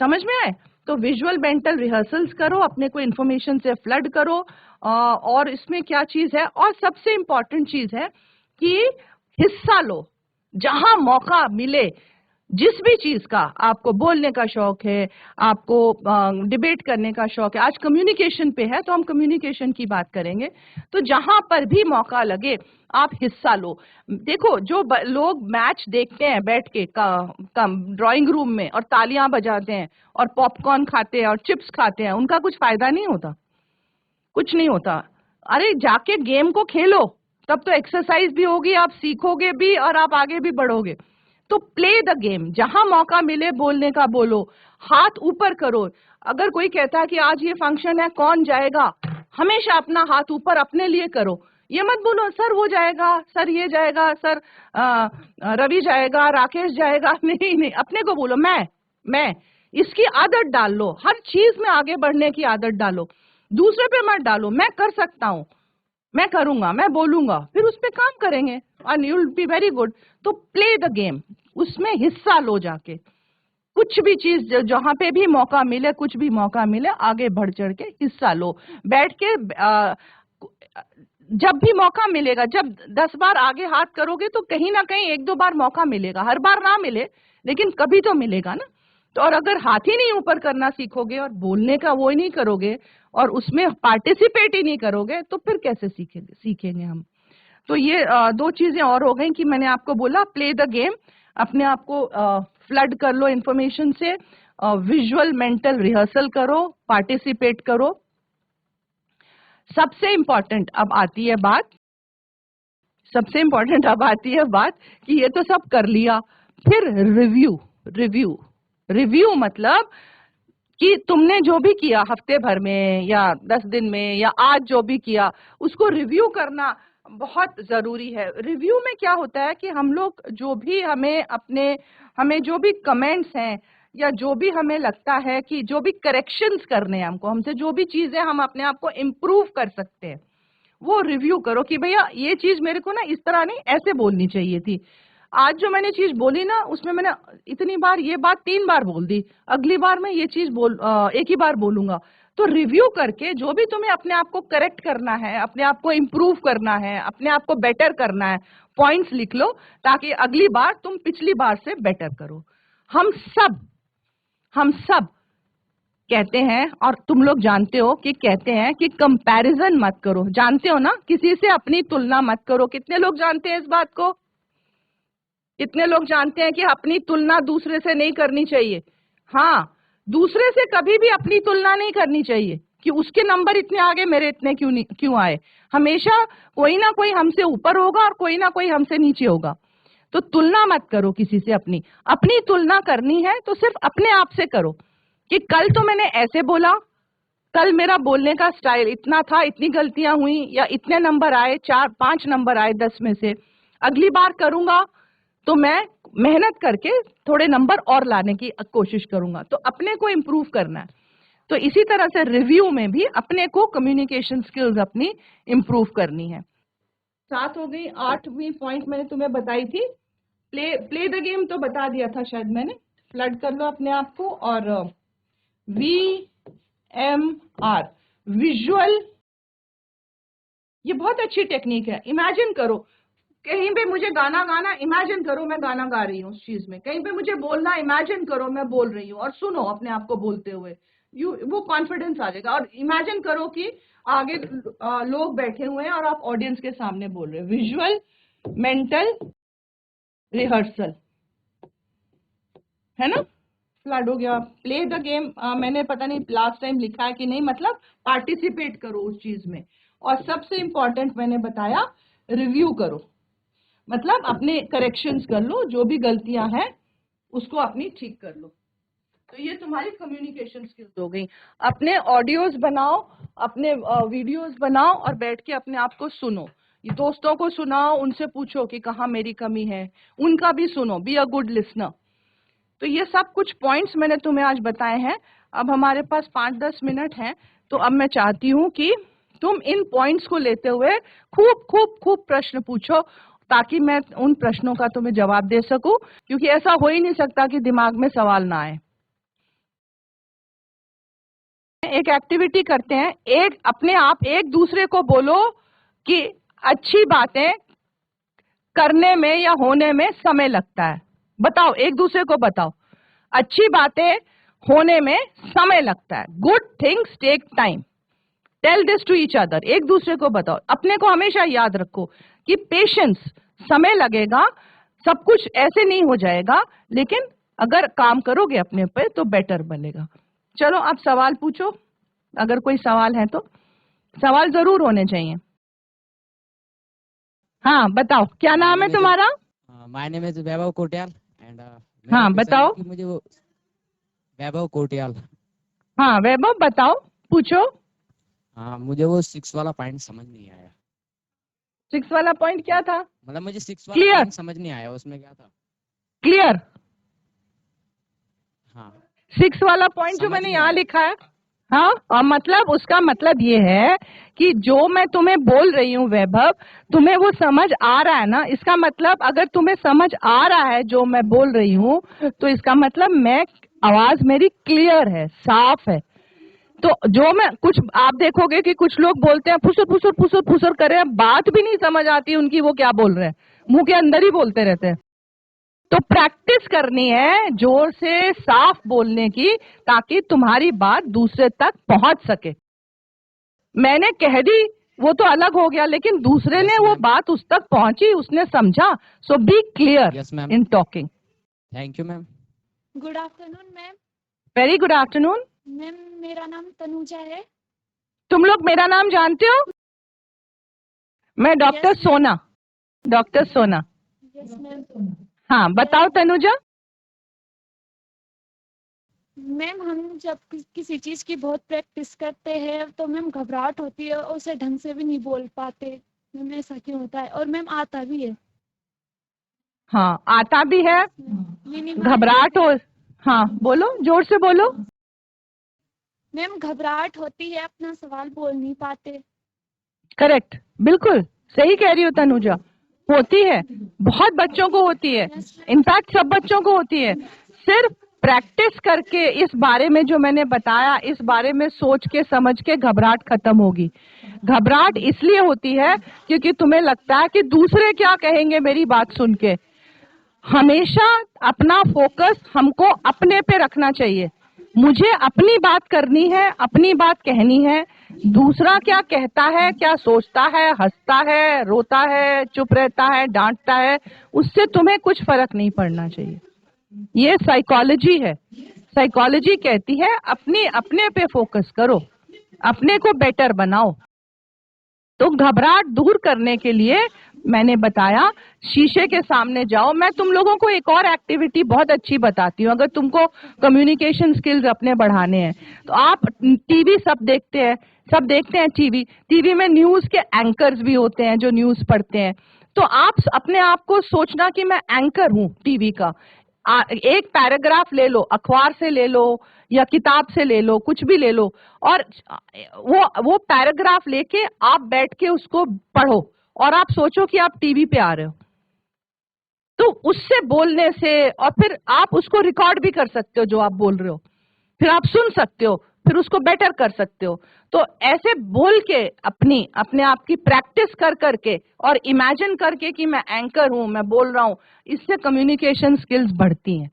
समझ में आए? तो विजुअल मेंटल रिहर्सल्स करो, अपने को इंफॉर्मेशन से फ्लड करो। और इसमें क्या चीज है, और सबसे इंपॉर्टेंट चीज है कि हिस्सा लो जहां मौका मिले। जिस भी चीज का आपको बोलने का शौक है, आपको डिबेट करने का शौक है, आज कम्युनिकेशन पे है तो हम कम्युनिकेशन की बात करेंगे, तो जहां पर भी मौका लगे आप हिस्सा लो। देखो, जो लोग मैच देखते हैं बैठ के ड्राइंग रूम में और तालियां बजाते हैं और पॉपकॉर्न खाते हैं और चिप्स खाते हैं, उनका कुछ फायदा नहीं होता, कुछ नहीं होता। अरे जाके गेम को खेलो, तब तो एक्सरसाइज भी होगी, आप सीखोगे भी और आप आगे भी बढ़ोगे। तो प्ले द गेम, जहां मौका मिले बोलने का बोलो, हाथ ऊपर करो। अगर कोई कहता है कि आज ये फंक्शन है कौन जाएगा, हमेशा अपना हाथ ऊपर अपने लिए करो। ये मत बोलो सर वो जाएगा, सर ये जाएगा, सर रवि जाएगा, राकेश जाएगा। नहीं नहीं, अपने को बोलो मैं इसकी आदत डाल लो, हर चीज में आगे बढ़ने की आदत डालो। दूसरे पे मत डालो मैं कर सकता हूँ, मैं करूंगा, मैं बोलूंगा, फिर उस पे काम करेंगे and you will be very good. तो प्ले द गेम, उसमें हिस्सा लो जाके। कुछ भी चीज जहां पे भी मौका मिले, कुछ भी मौका मिले, आगे बढ़ चढ़ के हिस्सा लो। बैठ के जब भी मौका मिलेगा, जब 10 बार आगे हाथ करोगे तो कहीं ना कहीं 1-2 बार मौका मिलेगा, हर बार ना मिले लेकिन कभी तो मिलेगा ना। तो और अगर हाथ ही नहीं ऊपर करना सीखोगे और बोलने का वो ही नहीं करोगे और उसमें पार्टिसिपेट ही नहीं करोगे, तो फिर कैसे सीखेंगे हम। तो ये 2 चीजें और हो गई कि मैंने आपको बोला प्ले द गेम, अपने आप को फ्लड कर लो इंफॉर्मेशन से, विजुअल मेंटल रिहर्सल करो, पार्टिसिपेट करो। सबसे इंपॉर्टेंट अब आती है बात, सबसे इंपॉर्टेंट अब आती है बात कि ये तो सब कर लिया, फिर रिव्यू। रिव्यू रिव्यू मतलब कि तुमने जो भी किया हफ्ते भर में या 10 दिन में या आज जो भी किया, उसको रिव्यू करना बहुत जरूरी है। रिव्यू में क्या होता है कि हम लोग जो भी हमें जो भी कमेंट्स हैं या जो भी हमें लगता है कि जो भी करेक्शंस करने हैं हमको, हमसे जो भी चीजें हम अपने आप को इम्प्रूव कर सकते हैं, वो रिव्यू करो कि भैया ये चीज मेरे को ना इस तरह नहीं, ऐसे बोलनी चाहिए थी। आज जो मैंने चीज बोली ना, उसमें मैंने इतनी बार ये बात 3 बार बोल दी, अगली बार मैं ये चीज एक ही बार बोलूंगा। तो रिव्यू करके जो भी तुम्हें अपने आप को करेक्ट करना है, अपने आप को इम्प्रूव करना है, अपने आप को बेटर करना है, पॉइंट्स लिख लो ताकि अगली बार तुम पिछली बार से बेटर करो। हम सब कहते हैं, और तुम लोग जानते हो कि कहते हैं कि कंपैरिजन मत करो। जानते हो ना, किसी से अपनी तुलना मत करो। कितने लोग जानते हैं इस बात को? कितने लोग जानते हैं कि अपनी तुलना दूसरे से नहीं करनी चाहिए? हाँ, दूसरे से कभी भी अपनी तुलना नहीं करनी चाहिए कि उसके नंबर इतने आगे, मेरे इतने क्यों आए। हमेशा कोई ना कोई हमसे ऊपर होगा और कोई ना कोई हमसे नीचे होगा। तो तुलना मत करो किसी से। अपनी तुलना करनी है तो सिर्फ अपने आप से करो कि कल तो मैंने ऐसे बोला, कल मेरा बोलने का स्टाइल इतना था, इतनी गलतियां हुई या इतने नंबर आए, 4-5 नंबर आए 10 में से। अगली बार करूंगा तो मैं मेहनत करके थोड़े नंबर और लाने की कोशिश करूंगा। तो अपने को इम्प्रूव करना है। तो इसी तरह से रिव्यू में भी अपने को कम्युनिकेशन स्किल्स अपनी इम्प्रूव करनी है। 7 हो गई। 8वीं पॉइंट मैंने तुम्हें बताई थी, प्ले द गेम तो बता दिया था शायद मैंने। फ्लड कर लो अपने आप को। और VMR, विजुअल, ये बहुत अच्छी टेक्निक है। इमेजिन करो, कहीं पे मुझे गाना गाना, इमेजिन करो मैं गाना गा रही हूँ उस चीज में। कहीं पे मुझे बोलना, इमेजिन करो मैं बोल रही हूँ और सुनो अपने आप को बोलते हुए, वो कॉन्फिडेंस आ जाएगा। और इमेजिन करो कि आगे लोग बैठे हुए हैं और आप ऑडियंस के सामने बोल रहे हो। विजुअल मेंटल रिहर्सल, है ना। फ्लड हो गया। प्ले द गेम, मैंने पता नहीं लास्ट टाइम लिखा है कि नहीं, मतलब पार्टिसिपेट करो उस चीज में। और सबसे इंपॉर्टेंट मैंने बताया, रिव्यू करो, मतलब अपने करेक्शंस कर लो, जो भी गलतियां हैं उसको अपनी ठीक कर लो। तो ये तुम्हारी कम्युनिकेशन स्किल्स हो गई। अपने ऑडियोज बनाओ, अपने वीडियोस बनाओ और बैठ के अपने आप को सुनो। ये दोस्तों को सुनाओ, उनसे पूछो कि कहाँ मेरी कमी है, उनका भी सुनो। B a good listener. तो ये सब कुछ पॉइंट्स मैंने तुम्हें आज बताए हैं। अब हमारे पास 5-10 मिनट हैं, तो अब मैं चाहती हूँ कि तुम इन पॉइंट्स को लेते हुए खूब खूब खूब प्रश्न पूछो, ताकि मैं उन प्रश्नों का तुम्हें जवाब दे सकूं, क्योंकि ऐसा हो ही नहीं सकता कि दिमाग में सवाल ना आए। एक एक्टिविटी करते हैं, एक अपने आप एक दूसरे को बोलो कि अच्छी बातें करने में या होने में समय लगता है। बताओ, एक दूसरे को बताओ, अच्छी बातें होने में समय लगता है। Good things take time. Tell this to each other. एक दूसरे को बताओ। अपने को हमेशा याद रखो कि पेशेंस, समय लगेगा, सब कुछ ऐसे नहीं हो जाएगा, लेकिन अगर काम करोगे अपने पे तो बेटर बनेगा। चलो आप सवाल पूछो, अगर कोई सवाल है तो। सवाल जरूर होने चाहिए। हाँ बताओ, क्या नाम है तुम्हारा? My name is Vaibhav Kotiyal and हाँ बताओ। कि मुझे वो वैभव कोटियाल। हाँ वैभव बताओ, पूछो। हाँ, मुझे वो 6 वाला पॉइंट समझ नहीं आया। 6 वाला पॉइंट क्या था? मतलब मुझे 6 वाला क्लियर, पॉइंट समझ नहीं आया, उसमें क्या था। क्लियर। हाँ, 6 वाला पॉइंट जो समझ मैंने नहीं यहाँ आया। लिखा है, हाँ, और मतलब उसका मतलब ये है कि जो मैं तुम्हें बोल रही हूँ वैभव, तुम्हें वो समझ आ रहा है ना। इसका मतलब अगर तुम्हें समझ आ रहा है जो मैं बोल रही हूँ, तो इसका मतलब मैं, आवाज मेरी क्लियर है, साफ है। तो जो मैं कुछ, आप देखोगे कि कुछ लोग बोलते हैं फुसर फुसर फुसर फुसर करे, बात भी नहीं समझ आती उनकी, वो क्या बोल रहे हैं, मुंह के अंदर ही बोलते रहते हैं। तो प्रैक्टिस करनी है जोर से साफ बोलने की, ताकि तुम्हारी बात दूसरे तक पहुंच सके। मैंने कह दी वो तो अलग हो गया, लेकिन दूसरे ने वो बात उस तक पहुंची, उसने समझा। So be clear yes ma'am. In talking. Thank you ma'am. Good afternoon ma'am. Very good afternoon. Ma'am मेरा नाम तनुजा है। तुम लोग मेरा नाम जानते हो? मैं डॉक्टर Yes, ma'am. सोना, डॉक्टर सोना। Yes ma'am. हाँ बताओ तनुजा। मैम हम जब किसी चीज की बहुत प्रैक्टिस करते हैं तो मैम घबराहट होती है और उसे ढंग से भी नहीं बोल पाते। मैम ऐसा क्यों होता है? और मैम आता भी है। हाँ आता भी है, घबराहट हो। हाँ बोलो, जोर से बोलो। मैम घबराहट होती है, अपना सवाल बोल नहीं पाते। करेक्ट, बिल्कुल सही कह रही हो तनुजा, होती है, बहुत बच्चों को होती है, इनफैक्ट सब बच्चों को होती है। सिर्फ प्रैक्टिस करके इस बारे में जो मैंने बताया, इस बारे में सोच के समझ के घबराहट खत्म होगी। घबराहट इसलिए होती है क्योंकि तुम्हें लगता है कि दूसरे क्या कहेंगे मेरी बात सुन के। हमेशा अपना फोकस हमको अपने पे रखना चाहिए। मुझे अपनी बात करनी है, अपनी बात कहनी है। दूसरा क्या कहता है, क्या सोचता है, हंसता है, रोता है, चुप रहता है, डांटता है, उससे तुम्हें कुछ फर्क नहीं पड़ना चाहिए। ये साइकोलॉजी है। साइकोलॉजी कहती है अपने पे फोकस करो, अपने को बेटर बनाओ। तो घबराहट दूर करने के लिए मैंने बताया, शीशे के सामने जाओ। मैं तुम लोगों को एक और एक्टिविटी बहुत अच्छी बताती हूँ, अगर तुमको कम्युनिकेशन स्किल्स अपने बढ़ाने हैं तो। आप टीवी सब देखते हैं टीवी। टीवी में न्यूज के एंकर्स भी होते हैं जो न्यूज पढ़ते हैं। तो आप अपने आप को सोचना कि मैं एंकर हूँ टीवी का। एक पैराग्राफ ले लो, अखबार से ले लो या किताब से ले लो, कुछ भी ले लो, और वो पैराग्राफ लेके आप बैठ के उसको पढ़ो और आप सोचो कि आप टीवी पे आ रहे हो, तो उससे बोलने से, और फिर आप उसको रिकॉर्ड भी कर सकते हो जो आप बोल रहे हो, फिर आप सुन सकते हो, फिर उसको बेटर कर सकते हो। तो ऐसे बोल के अपने आप की प्रैक्टिस कर करके और इमेजिन करके कि मैं एंकर हूं, मैं बोल रहा हूं, इससे कम्युनिकेशन स्किल्स बढ़ती हैं।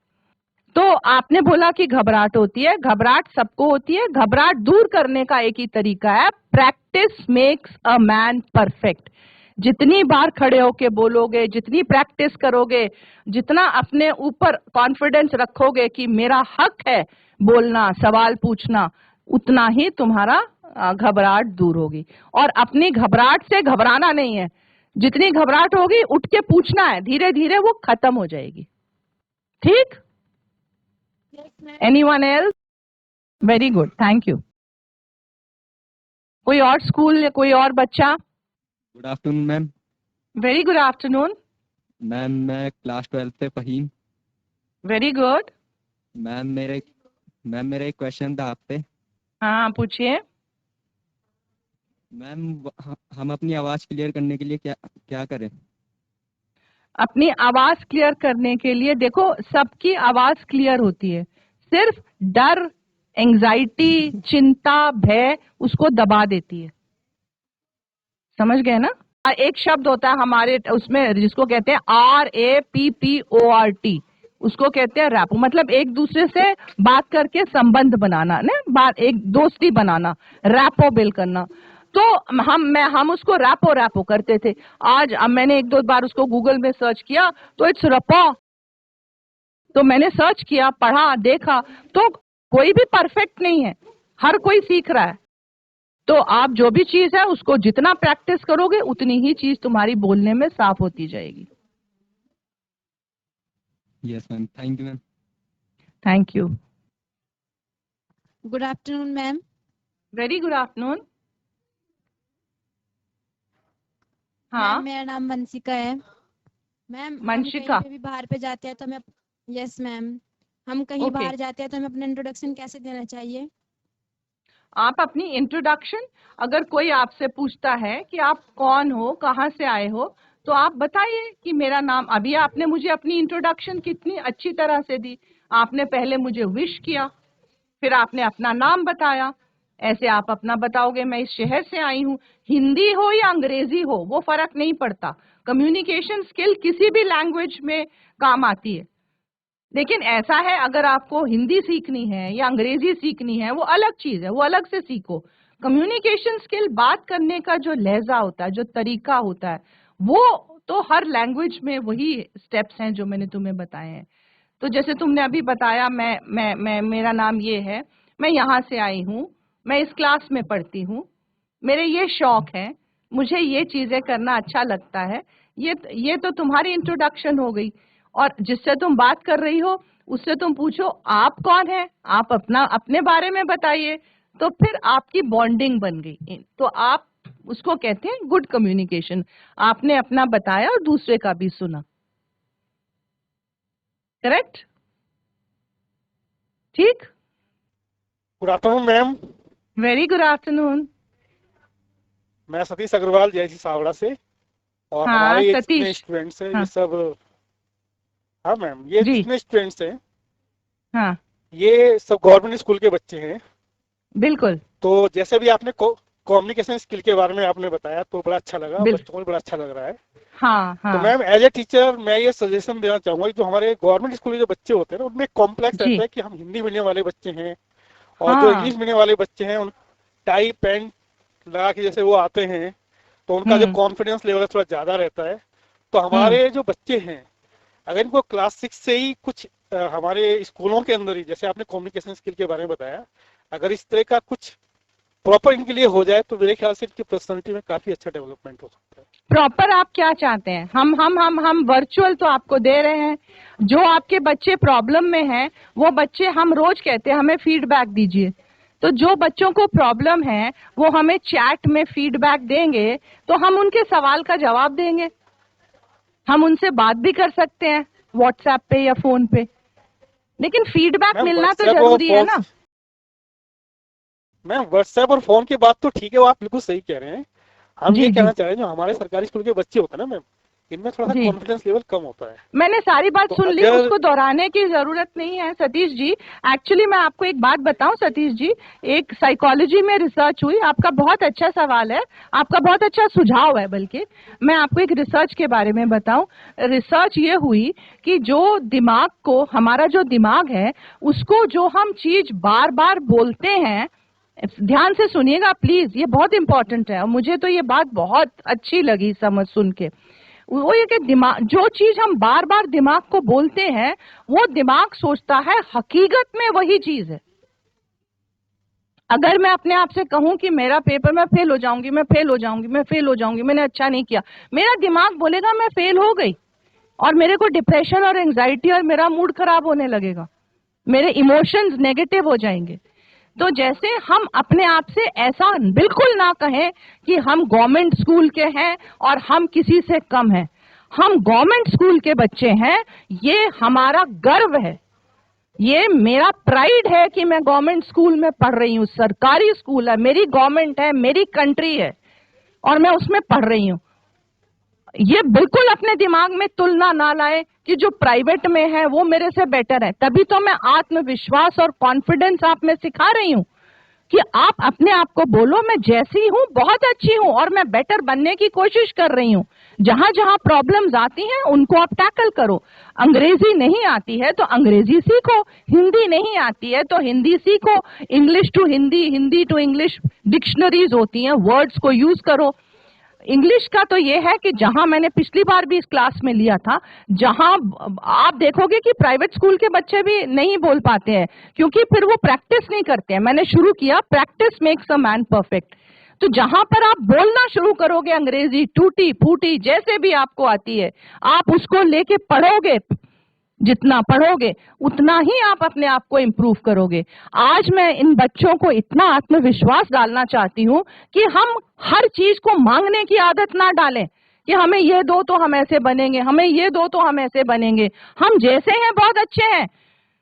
तो आपने बोला कि घबराहट होती है, घबराहट सबको होती है। घबराहट दूर करने का एक ही तरीका है, practice makes a man perfect. जितनी बार खड़े होके बोलोगे, जितनी प्रैक्टिस करोगे, जितना अपने ऊपर कॉन्फिडेंस रखोगे कि मेरा हक है बोलना, सवाल पूछना, उतना ही तुम्हारा घबराहट दूर होगी। और अपनी घबराहट से घबराना नहीं है, जितनी घबराहट होगी उठ के पूछना है, धीरे धीरे वो खत्म हो जाएगी। ठीक? Yes ma'am. Anyone else? Very good, thank you. कोई और स्कूल या कोई और बच्चा? Good afternoon ma'am. Very good afternoon. Ma'am मैं क्लास 12 से फहीम। Very good. मैम मेरा एक क्वेश्चन था आपसे। हाँ, पूछिए। मैम हम अपनी आवाज़ क्लियर करने के लिए क्या क्या करें? अपनी आवाज क्लियर करने के लिए, देखो सबकी आवाज क्लियर होती है, सिर्फ डर, एंजाइटी, चिंता, भय उसको दबा देती है। समझ गए ना? और एक शब्द होता है हमारे उसमें जिसको कहते हैं RAPPORT, उसको कहते हैं रैपो, मतलब एक दूसरे से बात करके संबंध बनाना ना, बात एक दोस्ती बनाना, रैपो बिल्ड करना। तो हम उसको रैपो रैपो करते थे। आज अब मैंने एक दो बार उसको गूगल में सर्च किया तो इट्स रपो। तो मैंने सर्च किया, पढ़ा, देखा, तो कोई भी परफेक्ट नहीं है, हर कोई सीख रहा है। तो आप जो भी चीज है उसको जितना प्रैक्टिस करोगे उतनी ही चीज तुम्हारी बोलने में साफ होती जाएगी। Yes ma'am, thank you ma'am. Thank you. Good afternoon ma'am. Very good afternoon. हाँ, मैम मेरा नाम मनसिका है। मैम हम मनशिका। कहीं पे भी बाहर पे जाते हैं तो हमें, यस मैम, हम कहीं ओके, बाहर जाते हैं तो हमें अपना इंट्रोडक्शन कैसे देना चाहिए? आप अपनी इंट्रोडक्शन, अगर कोई आपसे पूछता है कि आप कौन हो, कहाँ से आए हो, तो आप बताइए कि मेरा नाम, अभी आपने मुझे अपनी इंट्रोडक्शन कितनी अच्छी तरह से दी। आपने पहले मुझे विश किया, फिर आपने अपना नाम बताया। ऐसे आप अपना बताओगे, मैं इस शहर से आई हूँ। हिंदी हो या अंग्रेजी हो वो फर्क नहीं पड़ता, कम्युनिकेशन स्किल किसी भी लैंग्वेज में काम आती है। लेकिन ऐसा है, अगर आपको हिंदी सीखनी है या अंग्रेजी सीखनी है वो अलग चीज है, वो अलग से सीखो। कम्युनिकेशन स्किल, बात करने का जो लहजा होता है, जो तरीका होता है, वो तो हर लैंग्वेज में वही स्टेप्स हैं जो मैंने तुम्हें बताए हैं। तो जैसे तुमने अभी बताया, मैं मेरा नाम ये है, मैं यहाँ से आई हूँ, मैं इस क्लास में पढ़ती हूँ, मेरे ये शौक है, मुझे ये चीजें करना अच्छा लगता है। ये तो तुम्हारी इंट्रोडक्शन हो गई। और जिससे तुम बात कर रही हो उससे तुम पूछो आप कौन है, आप अपने बारे में बताइए, तो फिर आपकी बॉन्डिंग बन गई। तो आप उसको कहते हैं गुड कम्युनिकेशन। आपने अपना बताया और दूसरे का भी सुना। करेक्ट? ठीक? Good afternoon ma'am. Very good afternoon. मैं सतीश अग्रवाल जयसी सावड़ा से, और हाँ, हमारे ये जितने सतीश। स्टूडेंट्स हैं हाँ ये सब, हाँ मैम, ये जी। जितने स्टूडेंट्स हैं हाँ, ये सब गवर्नमेंट स्कूल के बच्चे हैं। बिल्कुल। तो जैसे भी आपने कम्युनिकेशन स्किल के बारे में आपने बताया तो बड़ा अच्छा लगा, बिल बच्चों को भी बड़ा अच्छा लग रहा है। हाँ तो हाँ मैम एज ए टीचर मैं ये सजेशन देना चाहूंगा कि जो हमारे गवर्नमेंट स्कूल के जो बच्चे होते हैं ना उनमें कॉम्प्लेक्स जी। रहता है कि हम हिंदी मीडियम वाले बच्चे हैं, और जो हाँ। इंग्लिश मीडियम वाले बच्चे हैं उन टाई पैंट लगा के जैसे वो आते हैं तो उनका जो हम्म कॉन्फिडेंस लेवल है थोड़ा ज्यादा रहता है। तो हम्म हमारे जो बच्चे हैं अगर इनको क्लास 6 से ही कुछ हमारे स्कूलों के अंदर ही, जैसे आपने कम्युनिकेशन स्किल के बारे में बताया, अगर इस तरह का कुछ प्रॉपर इनके लिए हो जाए तो मेरे ख्याल से इनकी पर्सनालिटी में काफी अच्छा डेवलपमेंट हो सकता है। प्रॉपर आप क्या चाहते हैं? हम वर्चुअल तो आपको दे रहे हैं। जो आपके बच्चे प्रॉब्लम में हैं वो बच्चे, हम रोज कहते हैं हमें फीडबैक दीजिए। तो जो बच्चों को प्रॉब्लम है वो हमें चैट में फीडबैक देंगे, तो हम उनके सवाल का जवाब देंगे। हम उनसे बात भी कर सकते हैं व्हाट्सएप पे या फोन पे, लेकिन फीडबैक मैम मिलना तो व्हाट्सएप और जरूरी है फोन, ना। मैम व्हाट्सएप और फोन की बात तो ठीक है, वो आप बिल्कुल सही कह रहे हैं। हम जी, ये जी। कहना चाह रहे हैं जो हमारे सरकारी स्कूल के बच्चे होते हैं ना मैम, इनमें थोड़ा सा जी। कॉन्फिडेंस लेवल कम होता है। मैंने सारी बात तो सुन ली, अगर उसको दोहराने की जरूरत नहीं है सतीश जी। एक्चुअली मैं आपको एक बात बताऊं सतीश जी, एक साइकोलॉजी में रिसर्च हुई, आपका बहुत अच्छा सवाल है, आपका बहुत अच्छा सुझाव है, बल्कि मैं आपको एक रिसर्च के बारे में बताऊं। रिसर्च ये हुई कि जो दिमाग को, हमारा जो दिमाग है, उसको जो हम चीज बार बार बोलते हैं, ध्यान से सुनिएगा प्लीज, ये बहुत इंपॉर्टेंट है और मुझे तो ये बात बहुत अच्छी लगी समझ सुन के। वो ये कि दिमाग, जो चीज हम बार बार दिमाग को बोलते हैं, वो दिमाग सोचता है हकीकत में वही चीज है। अगर मैं अपने आप से कहूं कि मेरा पेपर मैं फेल हो जाऊंगी, मैं फेल हो जाऊंगी, मैं फेल हो जाऊंगी, मैंने अच्छा नहीं किया, मेरा दिमाग बोलेगा मैं फेल हो गई, और मेरे को डिप्रेशन और एंजाइटी और मेरा मूड खराब होने लगेगा, मेरे इमोशंस नेगेटिव हो जाएंगे। तो जैसे हम अपने आप से ऐसा बिल्कुल ना कहें कि हम गवर्नमेंट स्कूल के हैं और हम किसी से कम हैं। हम गवर्नमेंट स्कूल के बच्चे हैं, ये हमारा गर्व है, ये मेरा प्राइड है कि मैं गवर्नमेंट स्कूल में पढ़ रही हूँ, सरकारी स्कूल है, मेरी गवर्नमेंट है, मेरी कंट्री है और मैं उसमें पढ़ रही हूँ। ये बिल्कुल अपने दिमाग में तुलना ना लाए कि जो प्राइवेट में है वो मेरे से बेटर है। तभी तो मैं आत्मविश्वास और कॉन्फिडेंस आप में सिखा रही हूँ कि आप अपने आप को बोलो मैं जैसी हूँ बहुत अच्छी हूँ और मैं बेटर बनने की कोशिश कर रही हूँ। जहां जहां प्रॉब्लम्स आती हैं उनको आप टैकल करो। अंग्रेजी नहीं आती है तो अंग्रेजी सीखो, हिंदी नहीं आती है तो हिंदी सीखो, English to Hindi, Hindi to English dictionaries होती हैं, वर्ड्स को यूज करो। इंग्लिश का तो ये है कि जहां मैंने पिछली बार भी इस क्लास में लिया था, जहां आप देखोगे कि प्राइवेट स्कूल के बच्चे भी नहीं बोल पाते हैं क्योंकि फिर वो प्रैक्टिस नहीं करते हैं। मैंने शुरू किया practice makes a man perfect. तो जहां पर आप बोलना शुरू करोगे अंग्रेजी टूटी फूटी जैसे भी आपको आती है, आप उसको लेके पढ़ोगे, जितना पढ़ोगे उतना ही आप अपने आप को इम्प्रूव करोगे। आज मैं इन बच्चों को इतना आत्मविश्वास डालना चाहती हूँ कि हम हर चीज को मांगने की आदत ना डालें कि हमें ये दो तो हम ऐसे बनेंगे, हमें ये दो तो हम ऐसे बनेंगे। हम जैसे हैं बहुत अच्छे हैं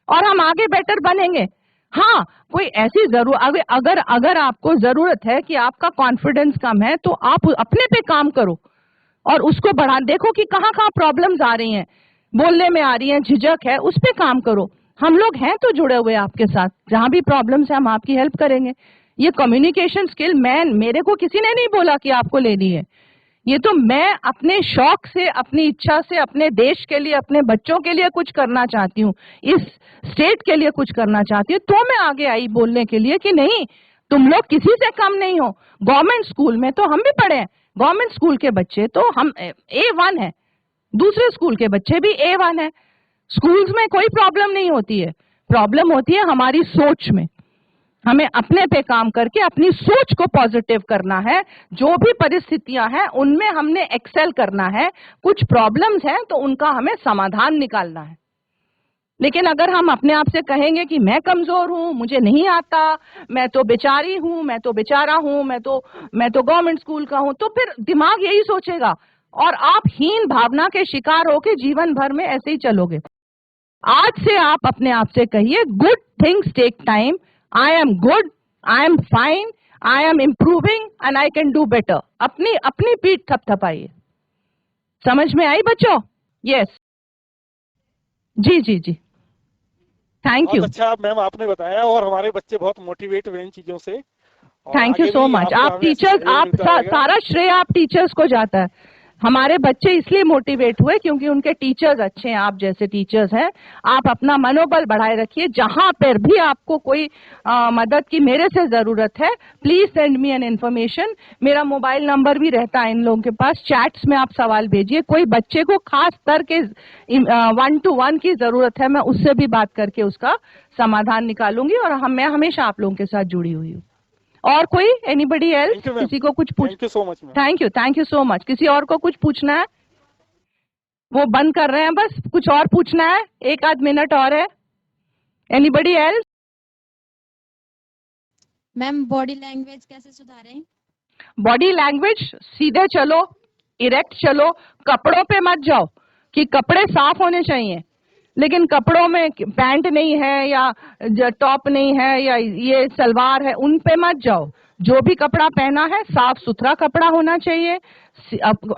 और हम आगे बेटर बनेंगे। हाँ, कोई ऐसी अगर अगर आपको जरूरत है कि आपका कॉन्फिडेंस कम है तो आप अपने पे काम करो और उसको बढ़ा, देखो कि कहाँ कहाँ प्रॉब्लम्स आ रही हैं, बोलने में आ रही है, झिझक है, उस पे काम करो। हम लोग हैं तो जुड़े हुए आपके साथ, जहां भी प्रॉब्लम्स है हम आपकी हेल्प करेंगे। ये कम्युनिकेशन स्किल मेरे को किसी ने नहीं बोला कि आपको लेनी है, ये तो मैं अपने शौक से, अपनी इच्छा से, अपने देश के लिए, अपने बच्चों के लिए कुछ करना चाहती हूँ, इस स्टेट के लिए कुछ करना चाहती हूँ, तो मैं आगे आई बोलने के लिए कि नहीं तुम लोग किसी से कम नहीं हो। गवर्नमेंट स्कूल में तो हम भी पढ़े हैं, गवर्नमेंट स्कूल के बच्चे तो हम A1 है, दूसरे स्कूल के बच्चे भी A1 है। स्कूल्स में कोई प्रॉब्लम नहीं होती है, प्रॉब्लम होती है हमारी सोच में। हमें अपने पे काम करके अपनी सोच को पॉजिटिव करना है। जो भी परिस्थितियां हैं उनमें हमने एक्सेल करना है। कुछ प्रॉब्लम्स हैं तो उनका हमें समाधान निकालना है। लेकिन अगर हम अपने आप से कहेंगे कि मैं कमजोर हूं, मुझे नहीं आता, मैं तो बेचारी हूं, मैं तो बेचारा हूं, मैं तो गवर्नमेंट स्कूल का हूं, तो फिर दिमाग यही सोचेगा और आप हीन भावना के शिकार होकर जीवन भर में ऐसे ही चलोगे। आज से आप अपने आप से कहिए good things take time, I am good, I am fine, I am improving and I can do better. अपनी अपनी पीठ थपथपाइए। समझ में आई बच्चों? यस, जी जी जी, थैंक यू, बहुत अच्छा मैम आपने बताया और हमारे बच्चे बहुत मोटिवेट हुए इन चीजों से। और थैंक यू आगे सो भी मच। आपका आप हमें टीचर्स, सहयोग आप मिलता रहेगा। सारा श्रेय आप टीचर्स को जाता है। हमारे बच्चे इसलिए मोटिवेट हुए क्योंकि उनके टीचर्स अच्छे हैं, आप जैसे टीचर्स हैं। आप अपना मनोबल बढ़ाए रखिए। जहां पर भी आपको कोई मदद की मेरे से जरूरत है, please send me an information. मेरा मोबाइल नंबर भी रहता है इन लोगों के पास, चैट्स में आप सवाल भेजिए। कोई बच्चे को खास स्तर के 1-to-1 की जरूरत है, मैं उससे भी बात करके उसका समाधान निकालूंगी और मैं हमेशा आप लोगों के साथ जुड़ी हुई हूँ। और कोई anybody else, thank you ma'am, किसी को कुछ पूछ? Thank you so much ma'am. Thank you so much. किसी और को कुछ पूछना है? वो बंद कर रहे हैं, बस कुछ और पूछना है, एक आध मिनट और है। Anybody else? Ma'am body language कैसे सुधारें? बॉडी लैंग्वेज, सीधे चलो, इरेक्ट चलो, कपड़ों पे मत जाओ कि कपड़े साफ होने चाहिए, लेकिन कपड़ों में पैंट नहीं है या टॉप नहीं है या ये सलवार है, उन पे मत जाओ। जो भी कपड़ा पहना है साफ सुथरा कपड़ा होना चाहिए।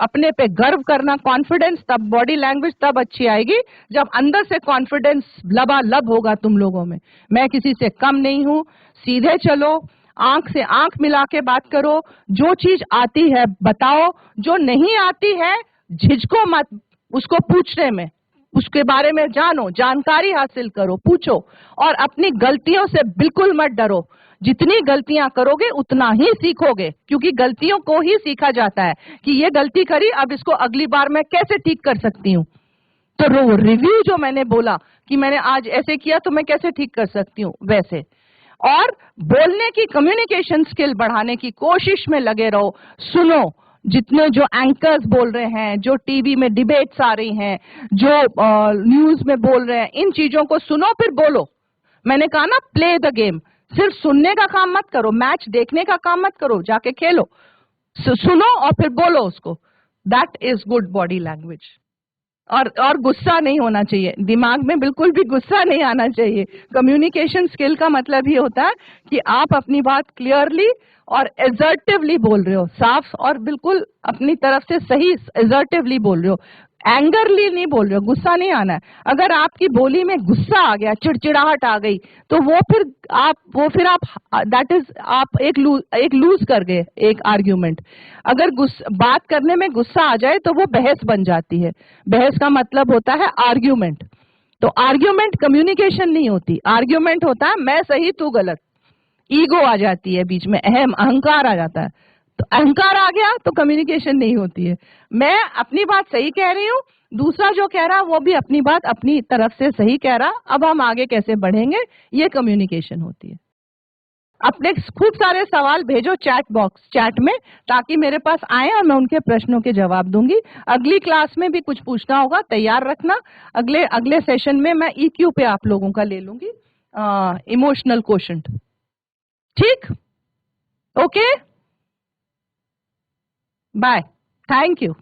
अपने पे गर्व करना, कॉन्फिडेंस, तब बॉडी लैंग्वेज तब अच्छी आएगी जब अंदर से कॉन्फिडेंस लबालब होगा तुम लोगों में। मैं किसी से कम नहीं हूं, सीधे चलो, आंख से आंख मिला के बात करो, जो चीज आती है बताओ, जो नहीं आती है झिझको मत उसको पूछने में, उसके बारे में जानो, जानकारी हासिल करो, पूछो, और अपनी गलतियों से बिल्कुल मत डरो। जितनी गलतियां करोगे उतना ही सीखोगे, क्योंकि गलतियों को ही सीखा जाता है कि ये गलती करी, अब इसको अगली बार मैं कैसे ठीक कर सकती हूँ। तो रिव्यू जो मैंने बोला कि मैंने आज ऐसे किया तो मैं कैसे ठीक कर सकती हूँ, वैसे। और बोलने की कम्युनिकेशन स्किल बढ़ाने की कोशिश में लगे रहो। सुनो, जितने जो एंकर्स बोल रहे हैं, जो टीवी में डिबेट्स आ रही हैं, जो न्यूज में बोल रहे हैं, इन चीजों को सुनो फिर बोलो। मैंने कहा ना, प्ले द गेम। सिर्फ सुनने का काम मत करो, मैच देखने का काम मत करो, जाके खेलो। सुनो और फिर बोलो उसको। That is good body language. और गुस्सा नहीं होना चाहिए, दिमाग में बिल्कुल भी गुस्सा नहीं आना चाहिए। कम्युनिकेशन स्किल का मतलब ये होता है कि आप अपनी बात क्लियरली और एजर्टिवली बोल रहे हो, साफ और बिल्कुल अपनी तरफ से सही एजर्टिवली बोल रहे हो, एंगरली नहीं बोल रहे हो, गुस्सा नहीं आना है। अगर आपकी बोली में गुस्सा आ गया, चिड़चिड़ाहट आ गई, तो वो फिर आप दैट इज आप एक लूज कर गए एक आर्ग्यूमेंट। अगर बात करने में गुस्सा आ जाए तो वो बहस बन जाती है। बहस का मतलब होता है आर्ग्यूमेंट। तो आर्ग्यूमेंट कम्युनिकेशन नहीं होती, आर्ग्यूमेंट होता है मैं सही तू गलत। ईगो आ जाती है बीच में, अहंकार आ जाता है। तो अहंकार आ गया तो कम्युनिकेशन नहीं होती है। मैं अपनी बात सही कह रही हूँ, दूसरा जो कह रहा वो भी अपनी बात अपनी तरफ से सही कह रहा, अब हम आगे कैसे बढ़ेंगे, ये कम्युनिकेशन होती है। अपने खूब सारे सवाल भेजो चैट में, ताकि मेरे पास आए और मैं उनके प्रश्नों के जवाब दूंगी। अगली क्लास में भी कुछ पूछना होगा तैयार रखना। अगले सेशन में मैं EQ पे आप लोगों का ले लूंगी, इमोशनल क्वोशंट। ठीक, ओके, बाय, थैंक यू।